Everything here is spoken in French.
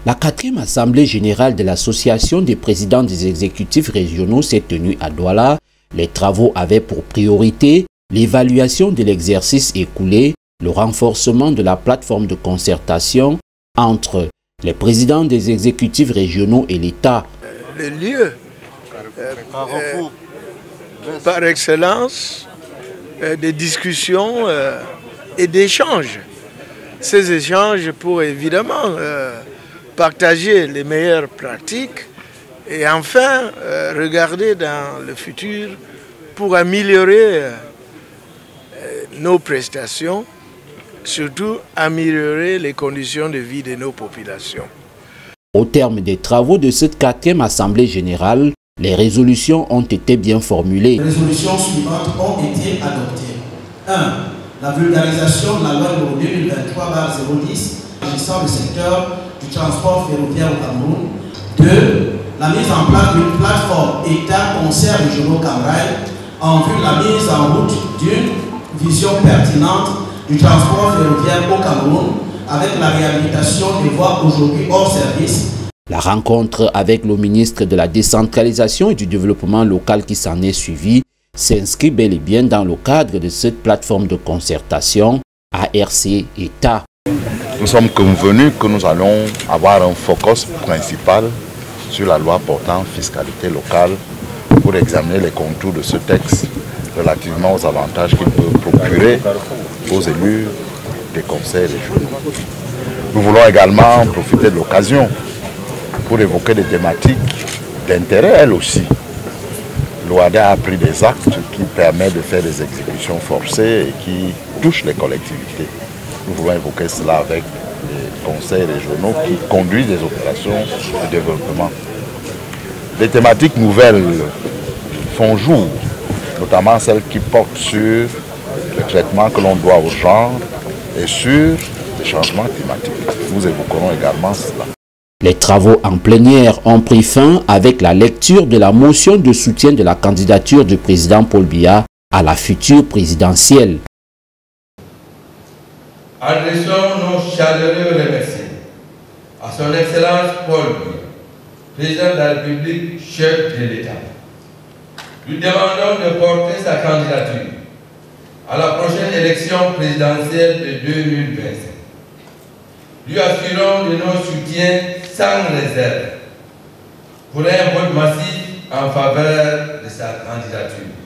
La 4e Assemblée générale de l'Association des présidents des exécutifs régionaux s'est tenue à Douala. Les travaux avaient pour priorité l'évaluation de l'exercice écoulé, le renforcement de la plateforme de concertation entre les présidents des exécutifs régionaux et l'État. Le lieu par excellence des discussions et d'échanges. Ces échanges pour évidemment partager les meilleures pratiques et enfin regarder dans le futur pour améliorer nos prestations, surtout améliorer les conditions de vie de nos populations. Au terme des travaux de cette 4e Assemblée générale, les résolutions ont été bien formulées. Les résolutions suivantes ont été adoptées. 1. La vulgarisation de la loi numéro 2023/010 agissant le secteur du transport ferroviaire au Cameroun. 2. La mise en place d'une plateforme État-Conseils régionaux Camrail en vue de la mise en route d'une vision pertinente du transport ferroviaire au Cameroun avec la réhabilitation des voies aujourd'hui hors service. La rencontre avec le ministre de la décentralisation et du développement local qui s'en est suivie s'inscrit bel et bien dans le cadre de cette plateforme de concertation ARC-État. Nous sommes convenus que nous allons avoir un focus principal sur la loi portant fiscalité locale pour examiner les contours de ce texte relativement aux avantages qu'il peut procurer aux élus des conseils régionaux. Nous voulons également profiter de l'occasion pour évoquer des thématiques d'intérêt, elles aussi. L'OADA a pris des actes qui permettent de faire des exécutions forcées et qui touchent les collectivités. Nous voulons évoquer cela avec les conseils régionaux qui conduisent des opérations de développement. Des thématiques nouvelles font jour, notamment celles qui portent sur le traitement que l'on doit au genre et sur les changements climatiques. Nous évoquerons également cela. Les travaux en plénière ont pris fin avec la lecture de la motion de soutien de la candidature du président Paul Biya à la future présidentielle. Adressons nos chaleureux remerciements à son Excellence Paul Biya, président de la République, chef de l'État. Lui demandons de porter sa candidature à la prochaine élection présidentielle de 2025. Lui assurons de nos soutiens sans réserve pour un vote massif en faveur de sa candidature.